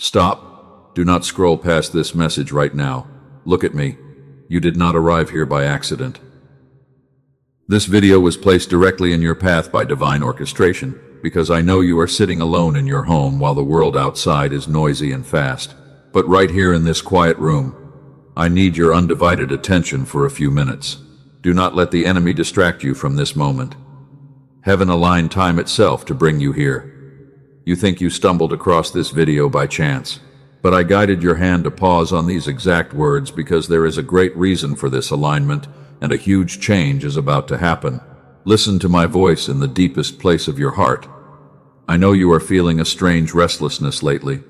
Stop. Do not scroll past this message right now. Look at me. You did not arrive here by accident. This video was placed directly in your path by divine orchestration, because I know you are sitting alone in your home while the world outside is noisy and fast. But right here in this quiet room, I need your undivided attention for a few minutes. Do not let the enemy distract you from this moment. Heaven aligned time itself to bring you here. You think you stumbled across this video by chance, but I guided your hand to pause on these exact words because there is a great reason for this alignment, and a huge change is about to happen. Listen to my voice in the deepest place of your heart. I know you are feeling a strange restlessness lately.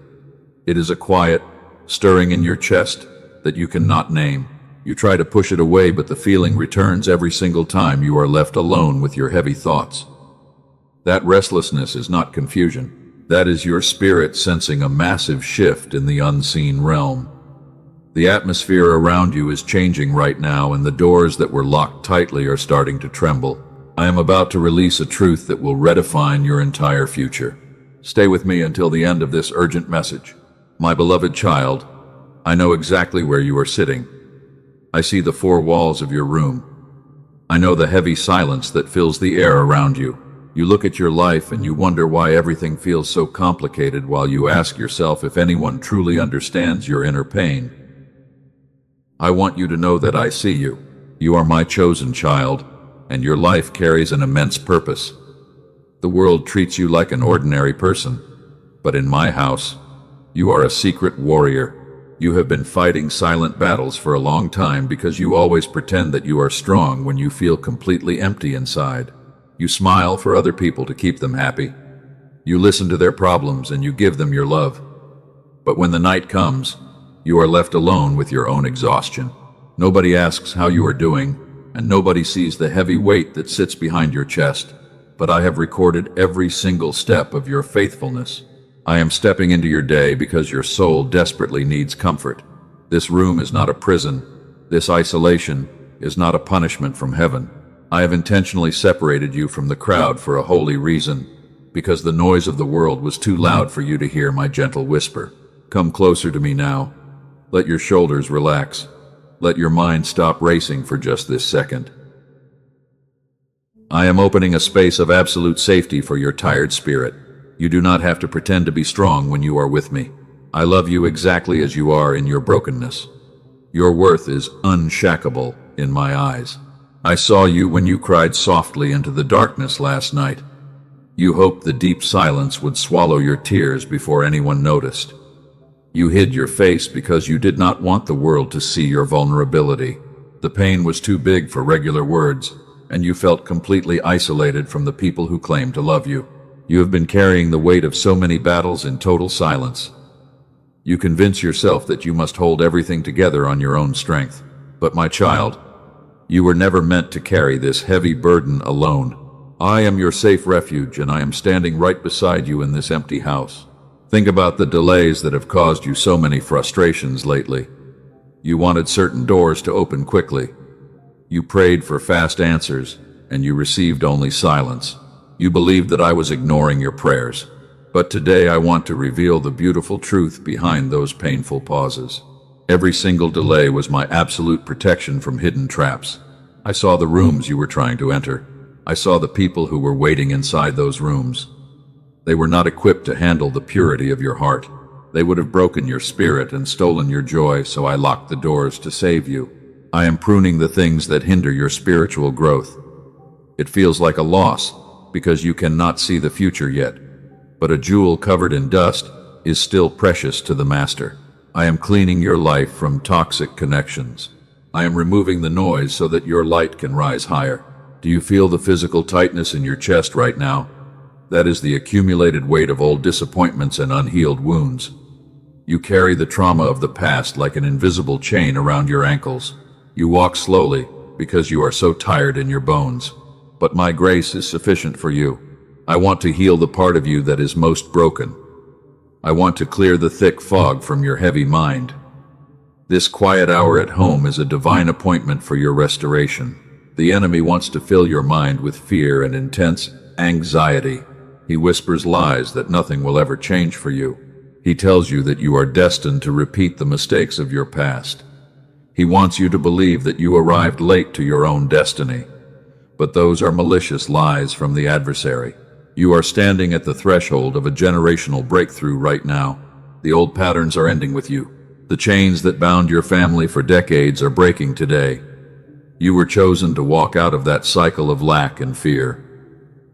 It is a quiet, stirring in your chest that you cannot name. You try to push it away, but the feeling returns every single time you are left alone with your heavy thoughts. That restlessness is not confusion. That is your spirit sensing a massive shift in the unseen realm. The atmosphere around you is changing right now, and the doors that were locked tightly are starting to tremble. I am about to release a truth that will redefine your entire future. Stay with me until the end of this urgent message. My beloved child, I know exactly where you are sitting. I see the four walls of your room. I know the heavy silence that fills the air around you. You look at your life and you wonder why everything feels so complicated, while you ask yourself if anyone truly understands your inner pain. I want you to know that I see you. You are my chosen child, and your life carries an immense purpose. The world treats you like an ordinary person, but in my house, you are a secret warrior. You have been fighting silent battles for a long time because you always pretend that you are strong when you feel completely empty inside. You smile for other people to keep them happy. You listen to their problems and you give them your love. But when the night comes, you are left alone with your own exhaustion. Nobody asks how you are doing, and nobody sees the heavy weight that sits behind your chest. But I have recorded every single step of your faithfulness. I am stepping into your day because your soul desperately needs comfort. This room is not a prison. This isolation is not a punishment from heaven. I have intentionally separated you from the crowd for a holy reason, because the noise of the world was too loud for you to hear my gentle whisper. Come closer to me now. Let your shoulders relax. Let your mind stop racing for just this second. I am opening a space of absolute safety for your tired spirit. You do not have to pretend to be strong when you are with me. I love you exactly as you are in your brokenness. Your worth is unshackable in my eyes. I saw you when you cried softly into the darkness last night. You hoped the deep silence would swallow your tears before anyone noticed. You hid your face because you did not want the world to see your vulnerability. The pain was too big for regular words, and you felt completely isolated from the people who claimed to love you. You have been carrying the weight of so many battles in total silence. You convince yourself that you must hold everything together on your own strength. But my child, you were never meant to carry this heavy burden alone. I am your safe refuge, and I am standing right beside you in this empty house. Think about the delays that have caused you so many frustrations lately. You wanted certain doors to open quickly. You prayed for fast answers, and you received only silence. You believed that I was ignoring your prayers. But today I want to reveal the beautiful truth behind those painful pauses. Every single delay was my absolute protection from hidden traps. I saw the rooms you were trying to enter. I saw the people who were waiting inside those rooms. They were not equipped to handle the purity of your heart. They would have broken your spirit and stolen your joy, so I locked the doors to save you. I am pruning the things that hinder your spiritual growth. It feels like a loss, because you cannot see the future yet. But a jewel covered in dust is still precious to the master. I am cleaning your life from toxic connections. I am removing the noise so that your light can rise higher. Do you feel the physical tightness in your chest right now? That is the accumulated weight of old disappointments and unhealed wounds. You carry the trauma of the past like an invisible chain around your ankles. You walk slowly because you are so tired in your bones. But my grace is sufficient for you. I want to heal the part of you that is most broken. I want to clear the thick fog from your heavy mind. This quiet hour at home is a divine appointment for your restoration. The enemy wants to fill your mind with fear and intense anxiety. He whispers lies that nothing will ever change for you. He tells you that you are destined to repeat the mistakes of your past. He wants you to believe that you arrived late to your own destiny. But those are malicious lies from the adversary. You are standing at the threshold of a generational breakthrough right now. The old patterns are ending with you. The chains that bound your family for decades are breaking today. You were chosen to walk out of that cycle of lack and fear.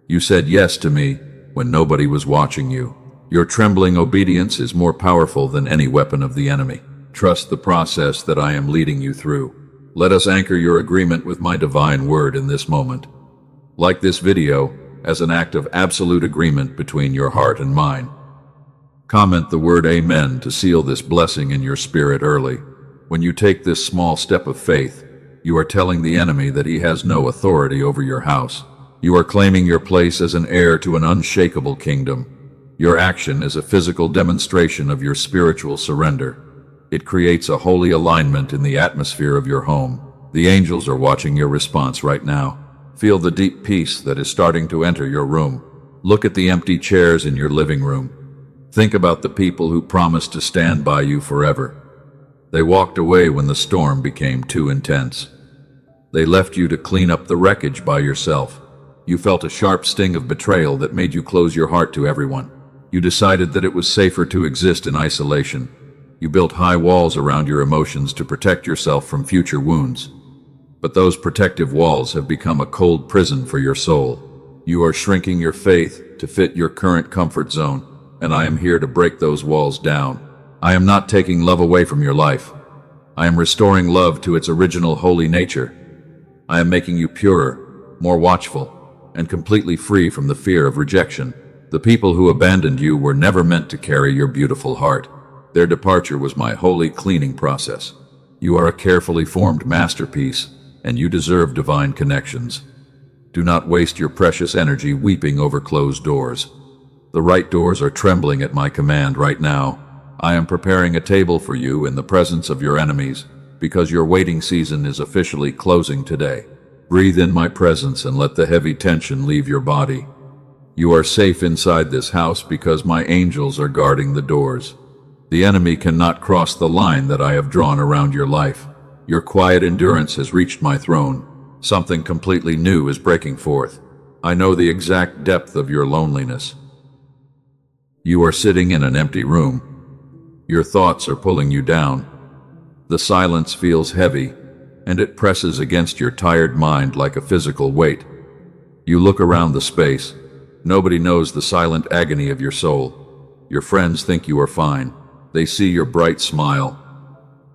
You said yes to me when nobody was watching you. Your trembling obedience is more powerful than any weapon of the enemy. Trust the process that I am leading you through. Let us anchor your agreement with my divine word in this moment. Like this video as an act of absolute agreement between your heart and mine. Comment the word Amen to seal this blessing in your spirit early. When you take this small step of faith, you are telling the enemy that he has no authority over your house. You are claiming your place as an heir to an unshakable kingdom. Your action is a physical demonstration of your spiritual surrender. It creates a holy alignment in the atmosphere of your home. The angels are watching your response right now. Feel the deep peace that is starting to enter your room. Look at the empty chairs in your living room. Think about the people who promised to stand by you forever. They walked away when the storm became too intense. They left you to clean up the wreckage by yourself. You felt a sharp sting of betrayal that made you close your heart to everyone. You decided that it was safer to exist in isolation. You built high walls around your emotions to protect yourself from future wounds. But those protective walls have become a cold prison for your soul. You are shrinking your faith to fit your current comfort zone, and I am here to break those walls down. I am not taking love away from your life. I am restoring love to its original holy nature. I am making you purer, more watchful, and completely free from the fear of rejection. The people who abandoned you were never meant to carry your beautiful heart. Their departure was my holy cleaning process. You are a carefully formed masterpiece, and you deserve divine connections. Do not waste your precious energy weeping over closed doors. The right doors are trembling at my command right now. I am preparing a table for you in the presence of your enemies, because your waiting season is officially closing today. Breathe in my presence and let the heavy tension leave your body. You are safe inside this house because my angels are guarding the doors. The enemy cannot cross the line that I have drawn around your life. Your quiet endurance has reached my throne. Something completely new is breaking forth. I know the exact depth of your loneliness. You are sitting in an empty room. Your thoughts are pulling you down. The silence feels heavy, and it presses against your tired mind like a physical weight. You look around the space. Nobody knows the silent agony of your soul. Your friends think you are fine. They see your bright smile.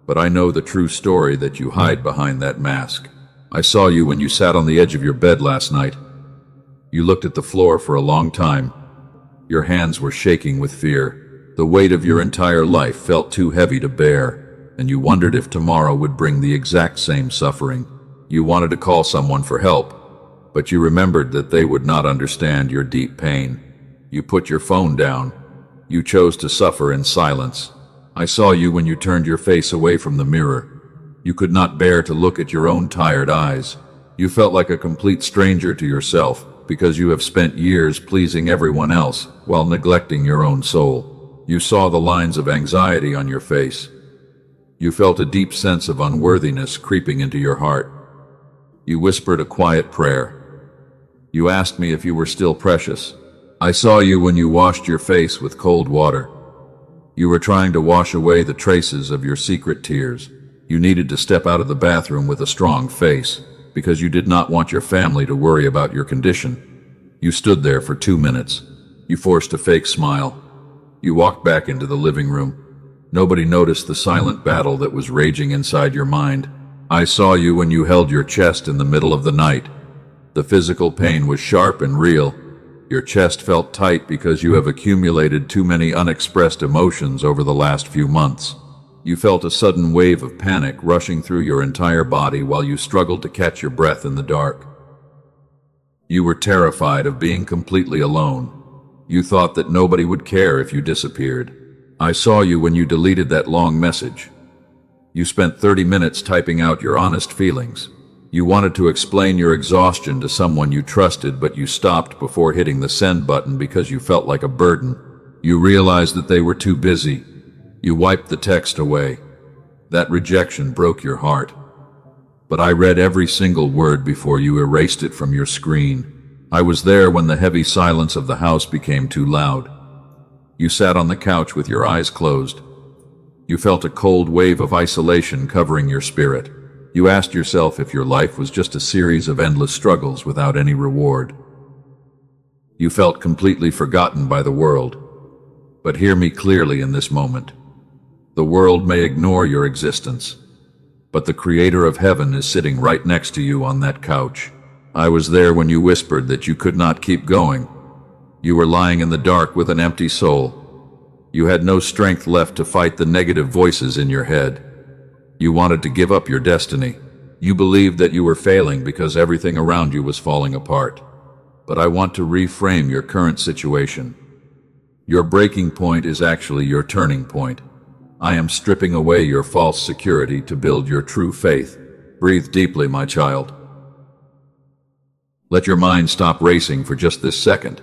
But I know the true story that you hide behind that mask. I saw you when you sat on the edge of your bed last night. You looked at the floor for a long time. Your hands were shaking with fear. The weight of your entire life felt too heavy to bear, and you wondered if tomorrow would bring the exact same suffering. You wanted to call someone for help, but you remembered that they would not understand your deep pain. You put your phone down. You chose to suffer in silence. I saw you when you turned your face away from the mirror. You could not bear to look at your own tired eyes. You felt like a complete stranger to yourself because you have spent years pleasing everyone else while neglecting your own soul. You saw the lines of anxiety on your face. You felt a deep sense of unworthiness creeping into your heart. You whispered a quiet prayer. You asked me if you were still precious. I saw you when you washed your face with cold water. You were trying to wash away the traces of your secret tears. You needed to step out of the bathroom with a strong face because you did not want your family to worry about your condition. You stood there for 2 minutes. You forced a fake smile. You walked back into the living room. Nobody noticed the silent battle that was raging inside your mind. I saw you when you held your chest in the middle of the night. The physical pain was sharp and real. Your chest felt tight because you have accumulated too many unexpressed emotions over the last few months. You felt a sudden wave of panic rushing through your entire body while you struggled to catch your breath in the dark. You were terrified of being completely alone. You thought that nobody would care if you disappeared. I saw you when you deleted that long message. You spent 30 minutes typing out your honest feelings. You wanted to explain your exhaustion to someone you trusted, but you stopped before hitting the send button because you felt like a burden. You realized that they were too busy. You wiped the text away. That rejection broke your heart. But I read every single word before you erased it from your screen. I was there when the heavy silence of the house became too loud. You sat on the couch with your eyes closed. You felt a cold wave of isolation covering your spirit. You asked yourself if your life was just a series of endless struggles without any reward. You felt completely forgotten by the world. But hear me clearly in this moment. The world may ignore your existence, but the Creator of heaven is sitting right next to you on that couch. I was there when you whispered that you could not keep going. You were lying in the dark with an empty soul. You had no strength left to fight the negative voices in your head. You wanted to give up your destiny. You believed that you were failing because everything around you was falling apart. But I want to reframe your current situation. Your breaking point is actually your turning point. I am stripping away your false security to build your true faith. Breathe deeply, my child. Let your mind stop racing for just this second.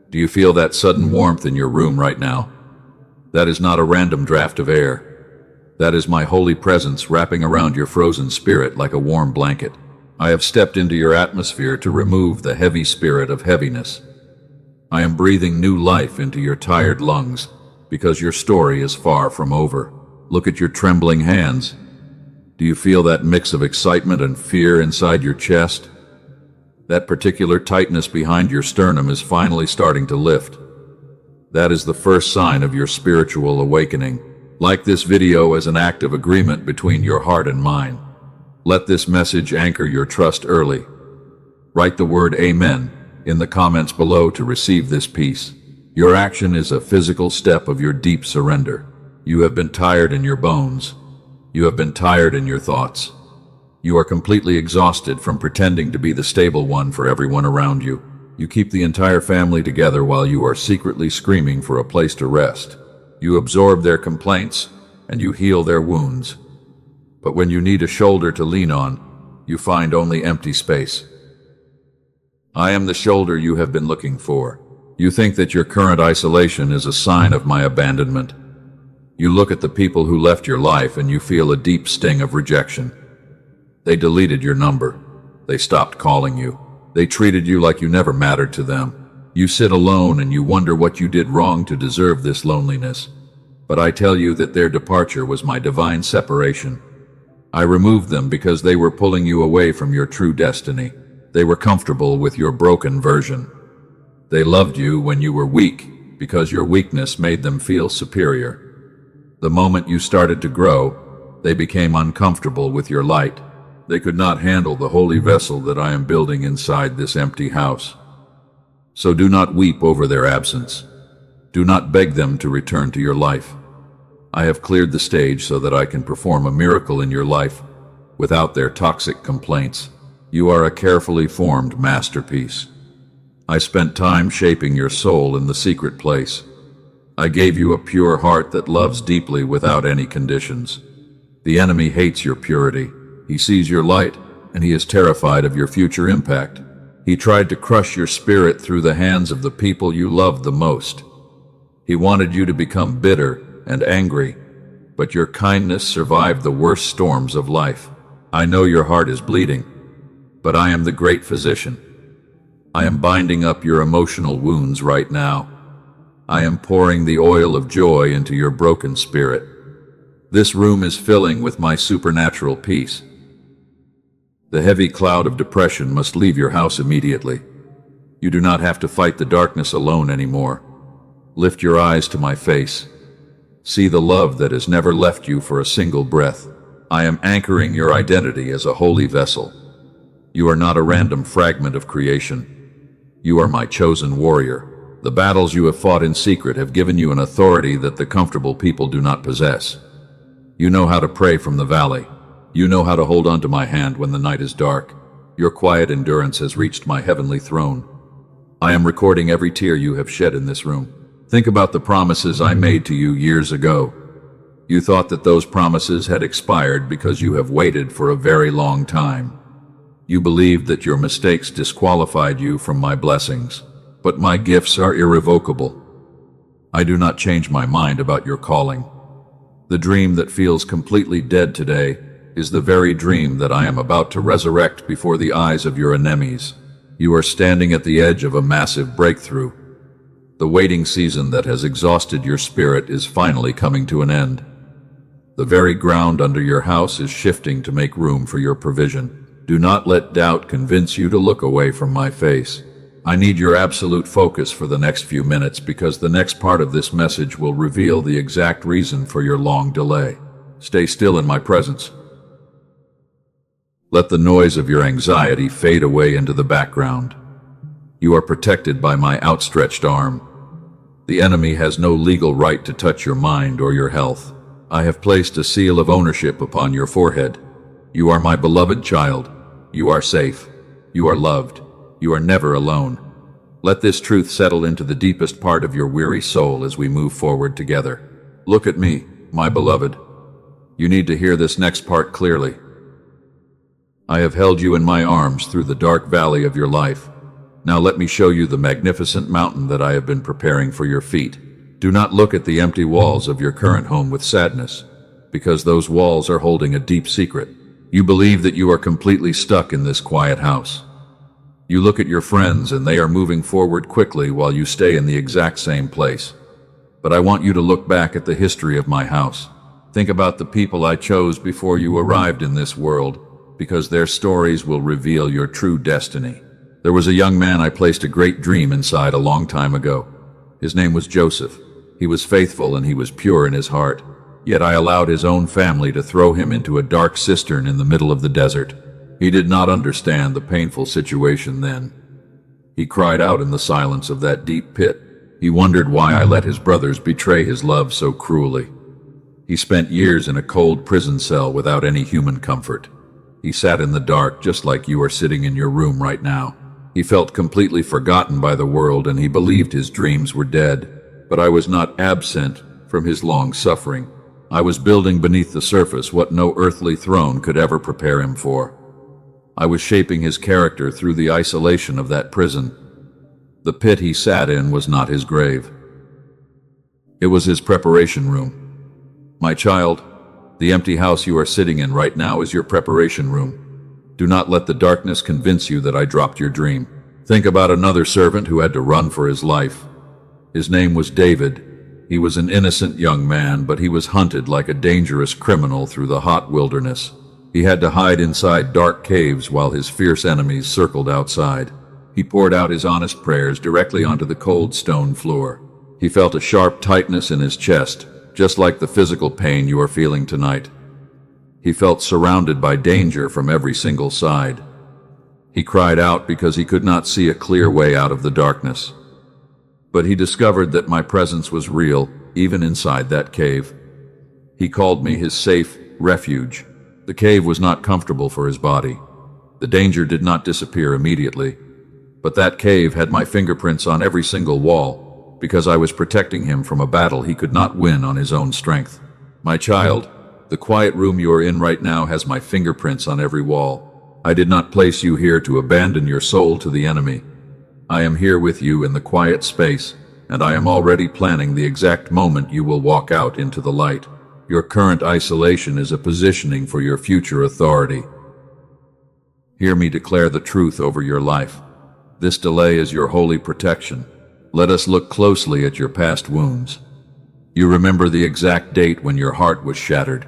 Do you feel that sudden warmth in your room right now? That is not a random draft of air. That is my holy presence wrapping around your frozen spirit like a warm blanket. I have stepped into your atmosphere to remove the heavy spirit of heaviness. I am breathing new life into your tired lungs because your story is far from over. Look at your trembling hands. Do you feel that mix of excitement and fear inside your chest? That particular tightness behind your sternum is finally starting to lift. That is the first sign of your spiritual awakening. Like this video as an act of agreement between your heart and mind. Let this message anchor your trust early. Write the word Amen in the comments below to receive this peace. Your action is a physical step of your deep surrender. You have been tired in your bones. You have been tired in your thoughts. You are completely exhausted from pretending to be the stable one for everyone around you. You keep the entire family together while you are secretly screaming for a place to rest. You absorb their complaints, and you heal their wounds. But when you need a shoulder to lean on, you find only empty space. I am the shoulder you have been looking for. You think that your current isolation is a sign of my abandonment. You look at the people who left your life and you feel a deep sting of rejection. They deleted your number. They stopped calling you. They treated you like you never mattered to them. You sit alone and you wonder what you did wrong to deserve this loneliness. But I tell you that their departure was my divine separation. I removed them because they were pulling you away from your true destiny. They were comfortable with your broken version. They loved you when you were weak because your weakness made them feel superior. The moment you started to grow, they became uncomfortable with your light. They could not handle the holy vessel that I am building inside this empty house. So do not weep over their absence. Do not beg them to return to your life. I have cleared the stage so that I can perform a miracle in your life without their toxic complaints. You are a carefully formed masterpiece. I spent time shaping your soul in the secret place. I gave you a pure heart that loves deeply without any conditions. The enemy hates your purity. He sees your light, and he is terrified of your future impact. He tried to crush your spirit through the hands of the people you loved the most. He wanted you to become bitter and angry, but your kindness survived the worst storms of life. I know your heart is bleeding, but I am the great physician. I am binding up your emotional wounds right now. I am pouring the oil of joy into your broken spirit. This room is filling with my supernatural peace. The heavy cloud of depression must leave your house immediately. You do not have to fight the darkness alone anymore. Lift your eyes to my face. See the love that has never left you for a single breath. I am anchoring your identity as a holy vessel. You are not a random fragment of creation. You are my chosen warrior. The battles you have fought in secret have given you an authority that the comfortable people do not possess. You know how to pray from the valley. You know how to hold on to my hand when the night is dark. Your quiet endurance has reached my heavenly throne. I am recording every tear you have shed in this room. Think about the promises I made to you years ago. You thought that those promises had expired because you have waited for a very long time. You believed that your mistakes disqualified you from my blessings, but my gifts are irrevocable. I do not change my mind about your calling. The dream that feels completely dead today is the very dream that I am about to resurrect before the eyes of your enemies. You are standing at the edge of a massive breakthrough. The waiting season that has exhausted your spirit is finally coming to an end. The very ground under your house is shifting to make room for your provision. Do not let doubt convince you to look away from my face. I need your absolute focus for the next few minutes because the next part of this message will reveal the exact reason for your long delay. Stay still in my presence. Let the noise of your anxiety fade away into the background. You are protected by my outstretched arm. The enemy has no legal right to touch your mind or your health. I have placed a seal of ownership upon your forehead. You are my beloved child. You are safe. You are loved. You are never alone. Let this truth settle into the deepest part of your weary soul as we move forward together. Look at me, my beloved. You need to hear this next part clearly. I have held you in my arms through the dark valley of your life. Now let me show you the magnificent mountain that I have been preparing for your feet. Do not look at the empty walls of your current home with sadness, because those walls are holding a deep secret. You believe that you are completely stuck in this quiet house. You look at your friends and they are moving forward quickly while you stay in the exact same place. But I want you to look back at the history of my house. Think about the people I chose before you arrived in this world, because their stories will reveal your true destiny. There was a young man I placed a great dream inside a long time ago. His name was Joseph. He was faithful and he was pure in his heart. Yet I allowed his own family to throw him into a dark cistern in the middle of the desert. He did not understand the painful situation then. He cried out in the silence of that deep pit. He wondered why I let his brothers betray his love so cruelly. He spent years in a cold prison cell without any human comfort. He sat in the dark just like you are sitting in your room right now. He felt completely forgotten by the world and he believed his dreams were dead. But I was not absent from his long suffering. I was building beneath the surface what no earthly throne could ever prepare him for. I was shaping his character through the isolation of that prison. The pit he sat in was not his grave. It was his preparation room. My child, the empty house you are sitting in right now is your preparation room. Do not let the darkness convince you that I dropped your dream. Think about another servant who had to run for his life. His name was David. He was an innocent young man, but he was hunted like a dangerous criminal through the hot wilderness. He had to hide inside dark caves while his fierce enemies circled outside. He poured out his honest prayers directly onto the cold stone floor. He felt a sharp tightness in his chest, just like the physical pain you are feeling tonight. He felt surrounded by danger from every single side. He cried out because he could not see a clear way out of the darkness. But he discovered that my presence was real, even inside that cave. He called me his safe refuge. The cave was not comfortable for his body. The danger did not disappear immediately. But that cave had my fingerprints on every single wall, because I was protecting him from a battle he could not win on his own strength. My child, the quiet room you are in right now has my fingerprints on every wall. I did not place you here to abandon your soul to the enemy. I am here with you in the quiet space, and I am already planning the exact moment you will walk out into the light. Your current isolation is a positioning for your future authority. Hear me declare the truth over your life. This delay is your holy protection. Let us look closely at your past wounds. You remember the exact date when your heart was shattered.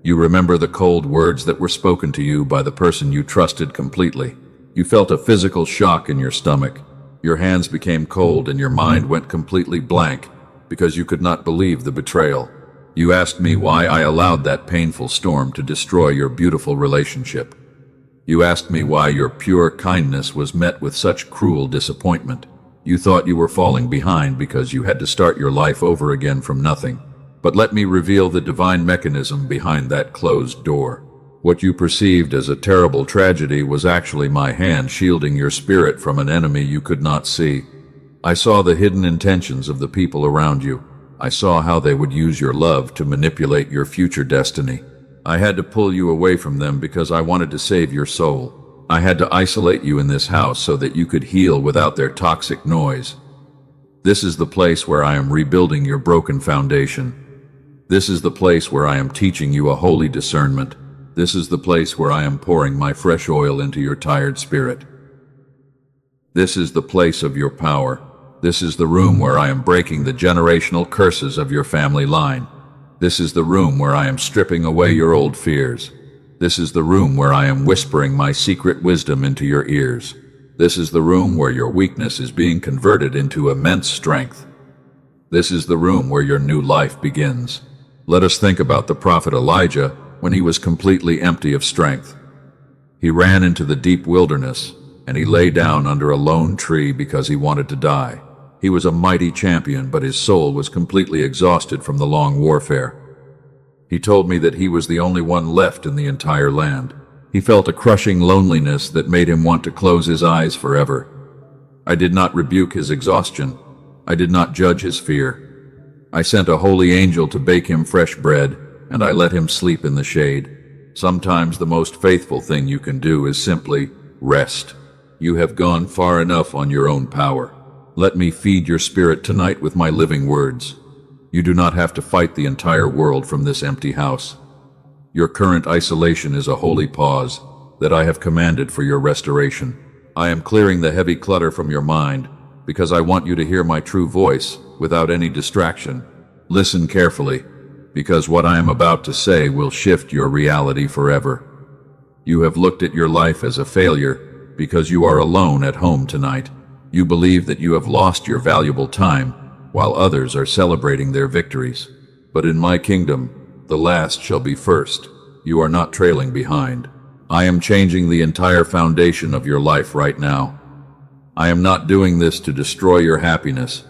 You remember the cold words that were spoken to you by the person you trusted completely. You felt a physical shock in your stomach. Your hands became cold and your mind went completely blank because you could not believe the betrayal. You asked me why I allowed that painful storm to destroy your beautiful relationship. You asked me why your pure kindness was met with such cruel disappointment. You thought you were falling behind because you had to start your life over again from nothing. But let me reveal the divine mechanism behind that closed door. What you perceived as a terrible tragedy was actually my hand shielding your spirit from an enemy you could not see. I saw the hidden intentions of the people around you. I saw how they would use your love to manipulate your future destiny. I had to pull you away from them because I wanted to save your soul. I had to isolate you in this house so that you could heal without their toxic noise. This is the place where I am rebuilding your broken foundation. This is the place where I am teaching you a holy discernment. This is the place where I am pouring my fresh oil into your tired spirit. This is the place of your power. This is the room where I am breaking the generational curses of your family line. This is the room where I am stripping away your old fears. This is the room where I am whispering my secret wisdom into your ears. This is the room where your weakness is being converted into immense strength. This is the room where your new life begins. Let us think about the prophet Elijah when he was completely empty of strength. He ran into the deep wilderness, and he lay down under a lone tree because he wanted to die. He was a mighty champion, but his soul was completely exhausted from the long warfare. He told me that he was the only one left in the entire land. He felt a crushing loneliness that made him want to close his eyes forever. I did not rebuke his exhaustion. I did not judge his fear. I sent a holy angel to bake him fresh bread, and I let him sleep in the shade. Sometimes the most faithful thing you can do is simply rest. You have gone far enough on your own power. Let me feed your spirit tonight with my living words. You do not have to fight the entire world from this empty house. Your current isolation is a holy pause that I have commanded for your restoration. I am clearing the heavy clutter from your mind because I want you to hear my true voice without any distraction. Listen carefully, because what I am about to say will shift your reality forever. You have looked at your life as a failure because you are alone at home tonight. You believe that you have lost your valuable time while others are celebrating their victories. But in my kingdom, the last shall be first. You are not trailing behind. I am changing the entire foundation of your life right now. I am not doing this to destroy your happiness,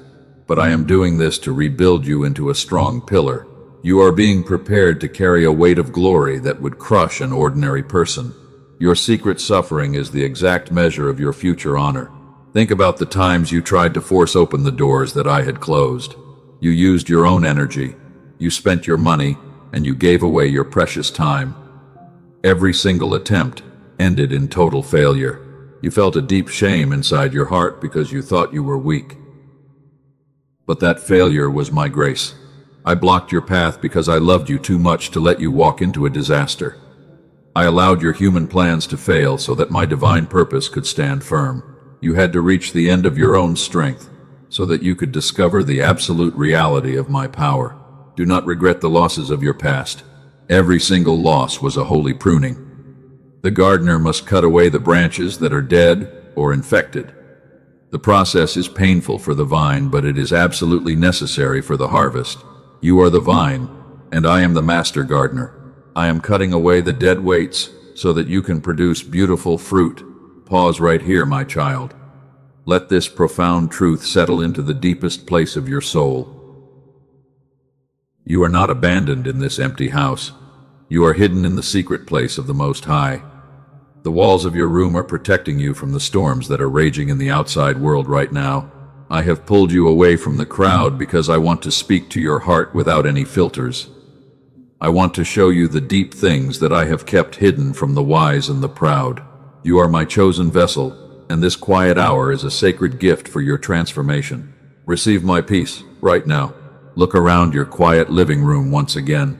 but I am doing this to rebuild you into a strong pillar. You are being prepared to carry a weight of glory that would crush an ordinary person. Your secret suffering is the exact measure of your future honor. Think about the times you tried to force open the doors that I had closed. You used your own energy, you spent your money, and you gave away your precious time. Every single attempt ended in total failure. You felt a deep shame inside your heart because you thought you were weak. But that failure was my grace. I blocked your path because I loved you too much to let you walk into a disaster. I allowed your human plans to fail so that my divine purpose could stand firm. You had to reach the end of your own strength so that you could discover the absolute reality of my power. Do not regret the losses of your past. Every single loss was a holy pruning. The gardener must cut away the branches that are dead or infected. The process is painful for the vine, but it is absolutely necessary for the harvest. You are the vine, and I am the master gardener. I am cutting away the dead weights so that you can produce beautiful fruit. Pause right here, my child. Let this profound truth settle into the deepest place of your soul. You are not abandoned in this empty house. You are hidden in the secret place of the Most High. The walls of your room are protecting you from the storms that are raging in the outside world right now. I have pulled you away from the crowd because I want to speak to your heart without any filters. I want to show you the deep things that I have kept hidden from the wise and the proud. You are my chosen vessel, and this quiet hour is a sacred gift for your transformation. Receive my peace right now. Look around your quiet living room once again.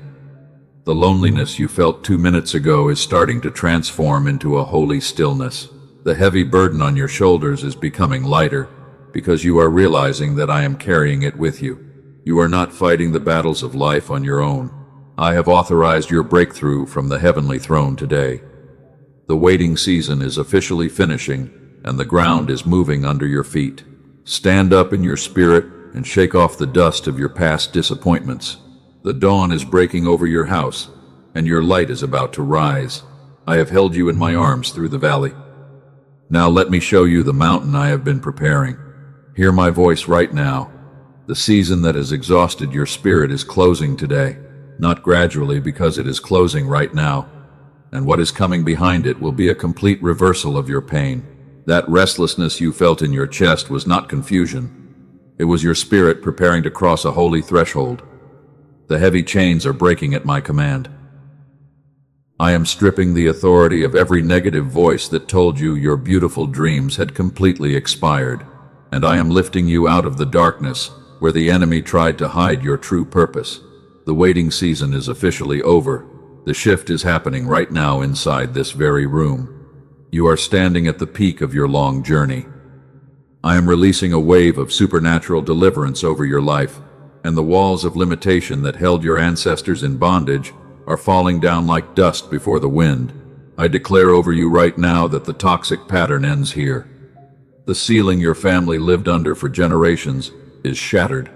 The loneliness you felt 2 minutes ago is starting to transform into a holy stillness. The heavy burden on your shoulders is becoming lighter because you are realizing that I am carrying it with you. You are not fighting the battles of life on your own. I have authorized your breakthrough from the heavenly throne today. The waiting season is officially finishing, and the ground is moving under your feet. Stand up in your spirit and shake off the dust of your past disappointments. The dawn is breaking over your house, and your light is about to rise. I have held you in my arms through the valley. Now let me show you the mountain I have been preparing. Hear my voice right now. The season that has exhausted your spirit is closing today, not gradually, because it is closing right now. And what is coming behind it will be a complete reversal of your pain. That restlessness you felt in your chest was not confusion. It was your spirit preparing to cross a holy threshold. The heavy chains are breaking at my command. I am stripping the authority of every negative voice that told you your beautiful dreams had completely expired. and I am lifting you out of the darkness where the enemy tried to hide your true purpose. The waiting season is officially over. The shift is happening right now inside this very room. You are standing at the peak of your long journey. I am releasing a wave of supernatural deliverance over your life, and the walls of limitation that held your ancestors in bondage are falling down like dust before the wind. I declare over you right now that the toxic pattern ends here. The ceiling your family lived under for generations is shattered.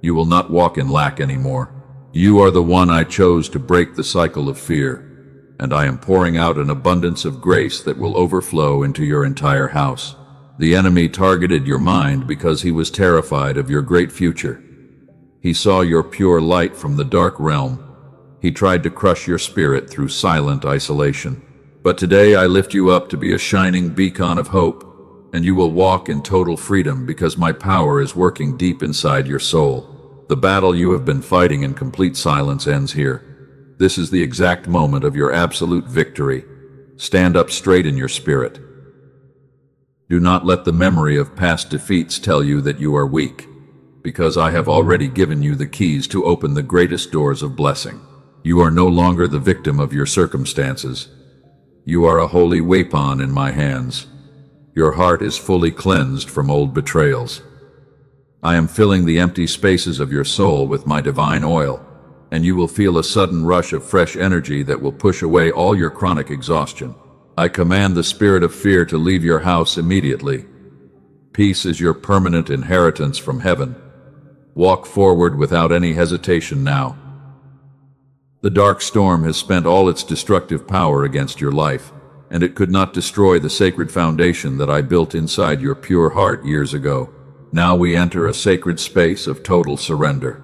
You will not walk in lack anymore. You are the one I chose to break the cycle of fear, and I am pouring out an abundance of grace that will overflow into your entire house. The enemy targeted your mind because he was terrified of your great future. He saw your pure light from the dark realm. He tried to crush your spirit through silent isolation. But today I lift you up to be a shining beacon of hope, and you will walk in total freedom because my power is working deep inside your soul. The battle you have been fighting in complete silence ends here. This is the exact moment of your absolute victory. Stand up straight in your spirit. Do not let the memory of past defeats tell you that you are weak, because I have already given you the keys to open the greatest doors of blessing. You are no longer the victim of your circumstances. You are a holy weapon in my hands. Your heart is fully cleansed from old betrayals. I am filling the empty spaces of your soul with my divine oil, and you will feel a sudden rush of fresh energy that will push away all your chronic exhaustion. I command the spirit of fear to leave your house immediately. Peace is your permanent inheritance from heaven. Walk forward without any hesitation now. The dark storm has spent all its destructive power against your life, and it could not destroy the sacred foundation that I built inside your pure heart years ago. Now we enter a sacred space of total surrender.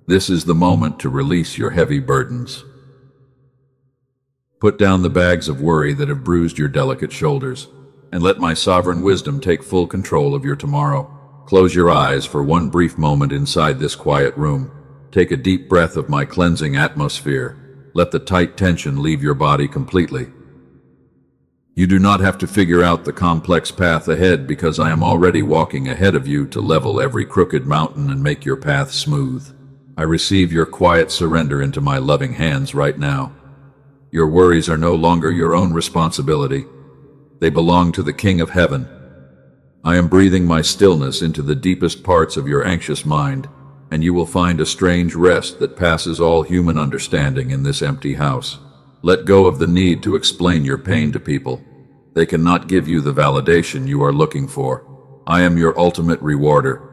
This is the moment to release your heavy burdens. Put down the bags of worry that have bruised your delicate shoulders, and let my sovereign wisdom take full control of your tomorrow. Close your eyes for one brief moment inside this quiet room. Take a deep breath of my cleansing atmosphere. Let the tight tension leave your body completely. You do not have to figure out the complex path ahead because I am already walking ahead of you to level every crooked mountain and make your path smooth. I receive your quiet surrender into my loving hands right now. Your worries are no longer your own responsibility. They belong to the King of Heaven. I am breathing my stillness into the deepest parts of your anxious mind, and you will find a strange rest that passes all human understanding in this empty house. Let go of the need to explain your pain to people. They cannot give you the validation you are looking for. I am your ultimate rewarder.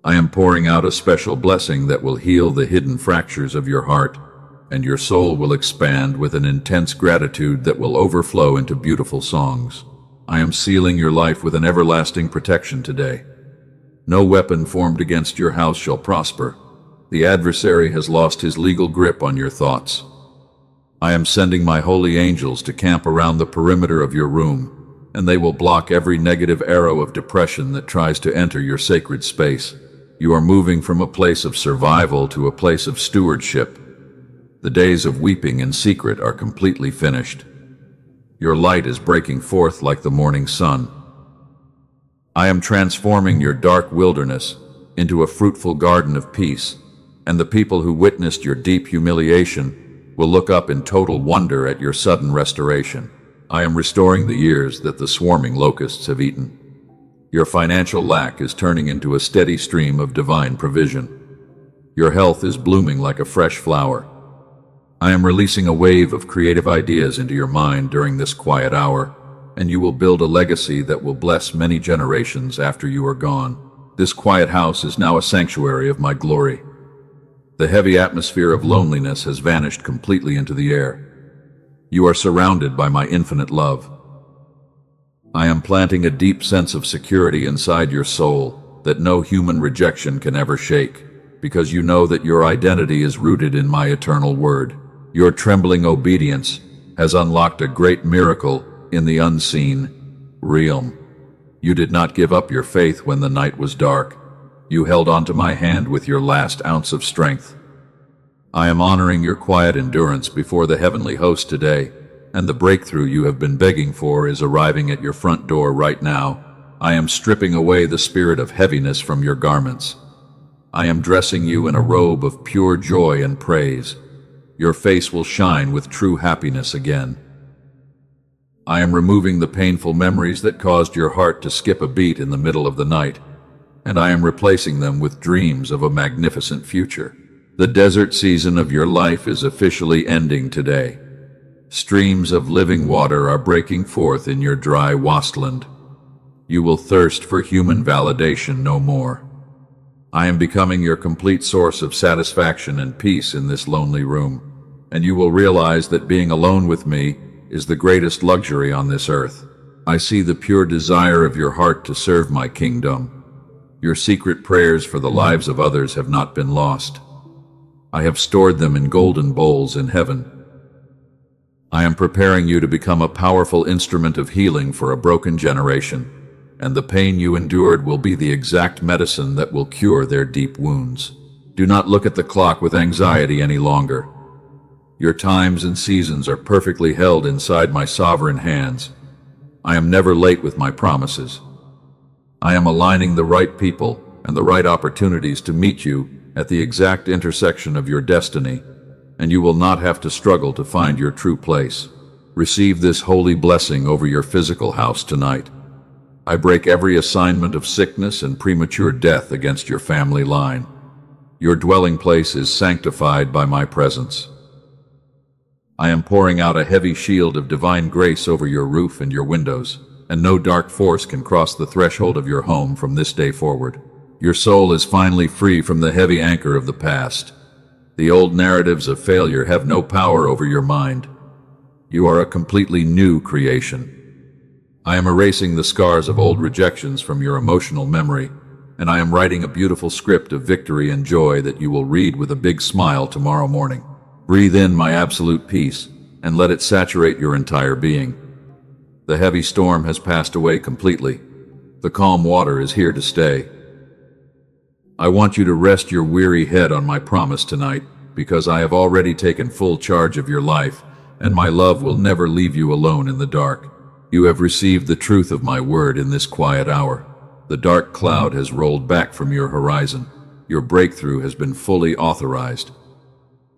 I am pouring out a special blessing that will heal the hidden fractures of your heart, and your soul will expand with an intense gratitude that will overflow into beautiful songs. I am sealing your life with an everlasting protection today. No weapon formed against your house shall prosper. The adversary has lost his legal grip on your thoughts. I am sending my holy angels to camp around the perimeter of your room, and they will block every negative arrow of depression that tries to enter your sacred space. You are moving from a place of survival to a place of stewardship. The days of weeping in secret are completely finished. Your light is breaking forth like the morning sun. I am transforming your dark wilderness into a fruitful garden of peace, and the people who witnessed your deep humiliation will look up in total wonder at your sudden restoration. I am restoring the years that the swarming locusts have eaten. Your financial lack is turning into a steady stream of divine provision. Your health is blooming like a fresh flower. I am releasing a wave of creative ideas into your mind during this quiet hour, and you will build a legacy that will bless many generations after you are gone. This quiet house is now a sanctuary of my glory. The heavy atmosphere of loneliness has vanished completely into the air. You are surrounded by my infinite love. I am planting a deep sense of security inside your soul that no human rejection can ever shake, because you know that your identity is rooted in my eternal word. Your trembling obedience has unlocked a great miracle in the unseen realm. You did not give up your faith when the night was dark. You held onto my hand with your last ounce of strength. I am honoring your quiet endurance before the heavenly host today, and the breakthrough you have been begging for is arriving at your front door right now. I am stripping away the spirit of heaviness from your garments. I am dressing you in a robe of pure joy and praise. Your face will shine with true happiness again. I am removing the painful memories that caused your heart to skip a beat in the middle of the night, and I am replacing them with dreams of a magnificent future. The desert season of your life is officially ending today. Streams of living water are breaking forth in your dry wasteland. You will thirst for human validation no more. I am becoming your complete source of satisfaction and peace in this lonely room, and you will realize that being alone with me is the greatest luxury on this earth. I see the pure desire of your heart to serve my kingdom. Your secret prayers for the lives of others have not been lost. I have stored them in golden bowls in heaven. I am preparing you to become a powerful instrument of healing for a broken generation, and the pain you endured will be the exact medicine that will cure their deep wounds. Do not look at the clock with anxiety any longer. Your times and seasons are perfectly held inside my sovereign hands. I am never late with my promises. I am aligning the right people and the right opportunities to meet you at the exact intersection of your destiny, and you will not have to struggle to find your true place. Receive this holy blessing over your physical house tonight. I break every assignment of sickness and premature death against your family line. Your dwelling place is sanctified by my presence. I am pouring out a heavy shield of divine grace over your roof and your windows, and no dark force can cross the threshold of your home from this day forward. Your soul is finally free from the heavy anchor of the past. The old narratives of failure have no power over your mind. You are a completely new creation. I am erasing the scars of old rejections from your emotional memory, and I am writing a beautiful script of victory and joy that you will read with a big smile tomorrow morning. Breathe in my absolute peace, and let it saturate your entire being. The heavy storm has passed away completely. The calm water is here to stay. I want you to rest your weary head on my promise tonight, because I have already taken full charge of your life, and my love will never leave you alone in the dark. You have received the truth of my word in this quiet hour. The dark cloud has rolled back from your horizon. Your breakthrough has been fully authorized.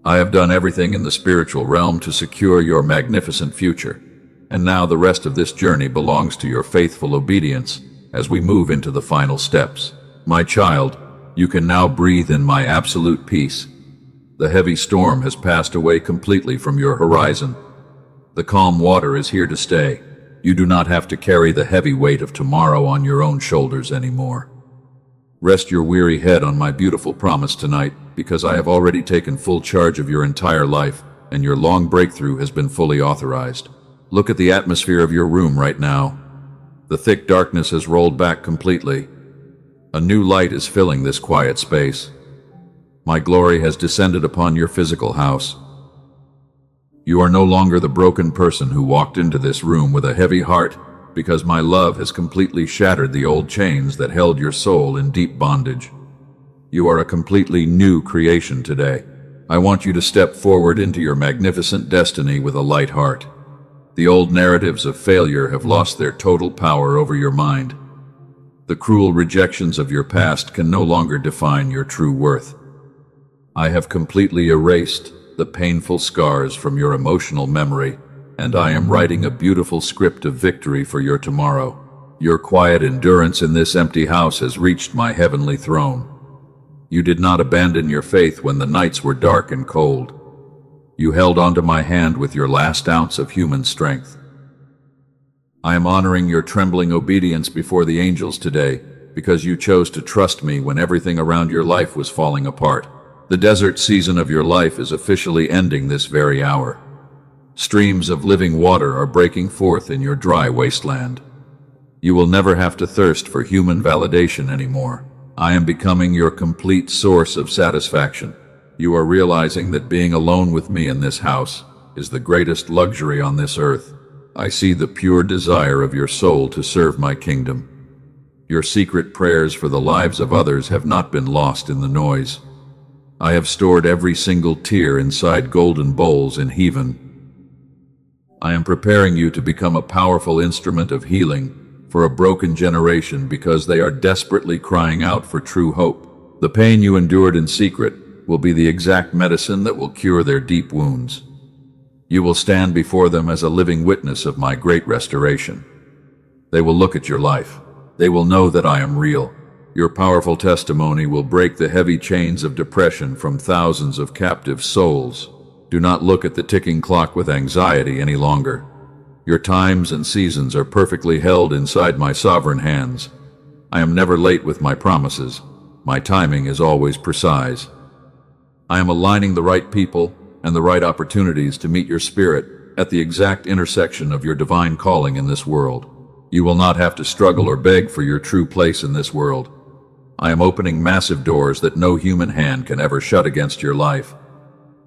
I have done everything in the spiritual realm to secure your magnificent future, and now the rest of this journey belongs to your faithful obedience as we move into the final steps. My child, you can now breathe in my absolute peace. The heavy storm has passed away completely from your horizon. The calm water is here to stay. You do not have to carry the heavy weight of tomorrow on your own shoulders anymore. Rest your weary head on my beautiful promise tonight, because I have already taken full charge of your entire life, and your long breakthrough has been fully authorized. Look at the atmosphere of your room right now. The thick darkness has rolled back completely. A new light is filling this quiet space. My glory has descended upon your physical house. You are no longer the broken person who walked into this room with a heavy heart, because my love has completely shattered the old chains that held your soul in deep bondage. You are a completely new creation today. I want you to step forward into your magnificent destiny with a light heart. The old narratives of failure have lost their total power over your mind. The cruel rejections of your past can no longer define your true worth. I have completely erased the painful scars from your emotional memory, and I am writing a beautiful script of victory for your tomorrow. Your quiet endurance in this empty house has reached my heavenly throne. You did not abandon your faith when the nights were dark and cold. You held onto my hand with your last ounce of human strength. I am honoring your trembling obedience before the angels today, because you chose to trust me when everything around your life was falling apart. The desert season of your life is officially ending this very hour. Streams of living water are breaking forth in your dry wasteland. You will never have to thirst for human validation anymore. I am becoming your complete source of satisfaction. You are realizing that being alone with me in this house is the greatest luxury on this earth. I see the pure desire of your soul to serve my kingdom. Your secret prayers for the lives of others have not been lost in the noise. I have stored every single tear inside golden bowls in heaven. I am preparing you to become a powerful instrument of healing for a broken generation because they are desperately crying out for true hope. The pain you endured in secret will be the exact medicine that will cure their deep wounds. You will stand before them as a living witness of my great restoration. They will look at your life. They will know that I am real. Your powerful testimony will break the heavy chains of depression from thousands of captive souls. Do not look at the ticking clock with anxiety any longer. Your times and seasons are perfectly held inside my sovereign hands. I am never late with my promises. My timing is always precise. I am aligning the right people and the right opportunities to meet your spirit at the exact intersection of your divine calling in this world. You will not have to struggle or beg for your true place in this world. I am opening massive doors that no human hand can ever shut against your life.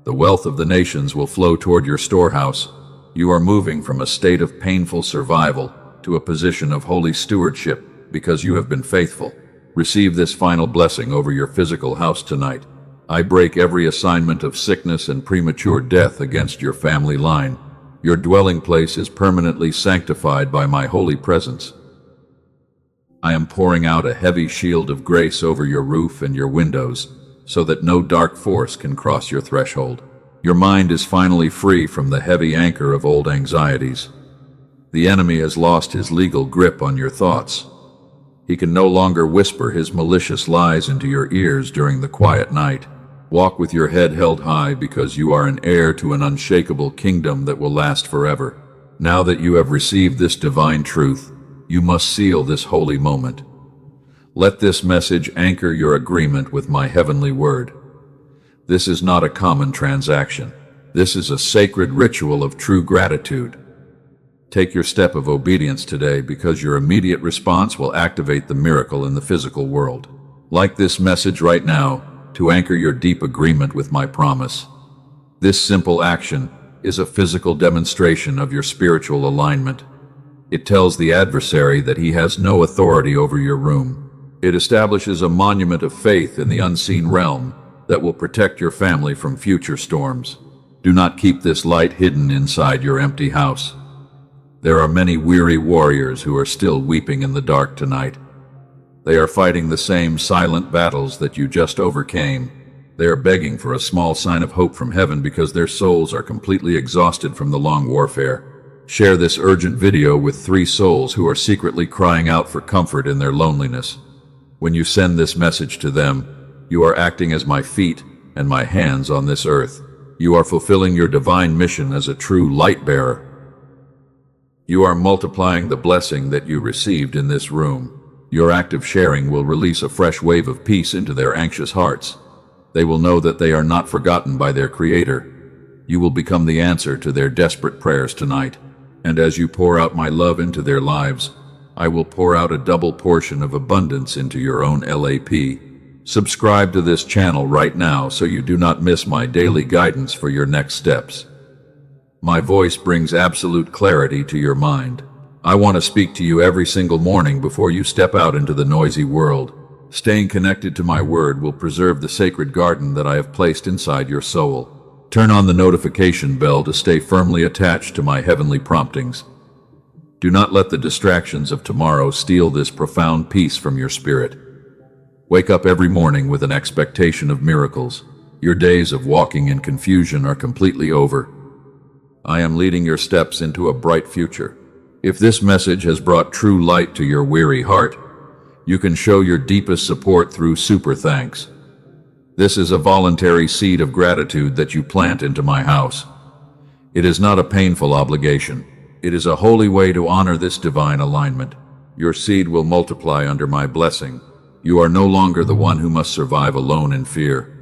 The wealth of the nations will flow toward your storehouse. You are moving from a state of painful survival to a position of holy stewardship because you have been faithful. Receive this final blessing over your physical house tonight. I break every assignment of sickness and premature death against your family line. Your dwelling place is permanently sanctified by my holy presence. I am pouring out a heavy shield of grace over your roof and your windows, so that no dark force can cross your threshold. Your mind is finally free from the heavy anchor of old anxieties. The enemy has lost his legal grip on your thoughts. He can no longer whisper his malicious lies into your ears during the quiet night. Walk with your head held high because you are an heir to an unshakable kingdom that will last forever. Now that you have received this divine truth, you must seal this holy moment. Let this message anchor your agreement with my heavenly word. This is not a common transaction. This is a sacred ritual of true gratitude. Take your step of obedience today because your immediate response will activate the miracle in the physical world. Like this message right now to anchor your deep agreement with my promise. This simple action is a physical demonstration of your spiritual alignment. It tells the adversary that he has no authority over your room. It establishes a monument of faith in the unseen realm that will protect your family from future storms. Do not keep this light hidden inside your empty house. There are many weary warriors who are still weeping in the dark tonight. They are fighting the same silent battles that you just overcame. They are begging for a small sign of hope from heaven because their souls are completely exhausted from the long warfare. Share this urgent video with 3 souls who are secretly crying out for comfort in their loneliness. When you send this message to them, you are acting as my feet and my hands on this earth. You are fulfilling your divine mission as a true light bearer. You are multiplying the blessing that you received in this room. Your act of sharing will release a fresh wave of peace into their anxious hearts. They will know that they are not forgotten by their Creator. You will become the answer to their desperate prayers tonight. And as you pour out my love into their lives, I will pour out a double portion of abundance into your own LAP. Subscribe to this channel right now so you do not miss my daily guidance for your next steps. My voice brings absolute clarity to your mind. I want to speak to you every single morning before you step out into the noisy world. Staying connected to my word will preserve the sacred garden that I have placed inside your soul. Turn on the notification bell to stay firmly attached to my heavenly promptings. Do not let the distractions of tomorrow steal this profound peace from your spirit. Wake up every morning with an expectation of miracles. Your days of walking in confusion are completely over. I am leading your steps into a bright future. If this message has brought true light to your weary heart, you can show your deepest support through super thanks. This is a voluntary seed of gratitude that you plant into my house. It is not a painful obligation. It is a holy way to honor this divine alignment. Your seed will multiply under my blessing. You are no longer the one who must survive alone in fear.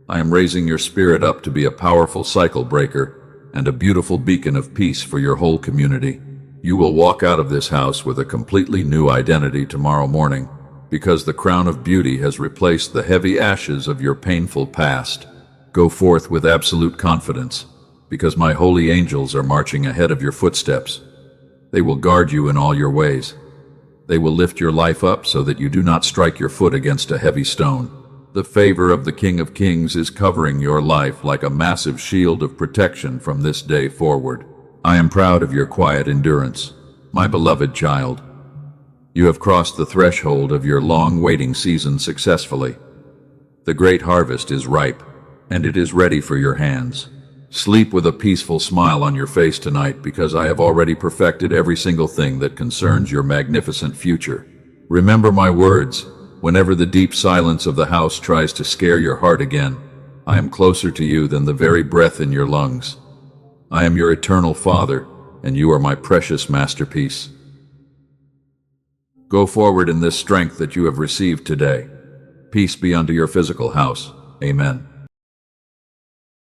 I am raising your spirit up to be a powerful cycle breaker and a beautiful beacon of peace for your whole community. You will walk out of this house with a completely new identity tomorrow morning, because the crown of beauty has replaced the heavy ashes of your painful past. Go forth with absolute confidence, because my holy angels are marching ahead of your footsteps. They will guard you in all your ways. They will lift your life up so that you do not strike your foot against a heavy stone. The favor of the King of Kings is covering your life like a massive shield of protection from this day forward. I am proud of your quiet endurance, my beloved child. You have crossed the threshold of your long waiting season successfully. The great harvest is ripe, and it is ready for your hands. Sleep with a peaceful smile on your face tonight, because I have already perfected every single thing that concerns your magnificent future. Remember my words, whenever the deep silence of the house tries to scare your heart again. I am closer to you than the very breath in your lungs. I am your eternal Father, and you are my precious masterpiece. Go forward in this strength that you have received today. Peace be unto your physical house. Amen.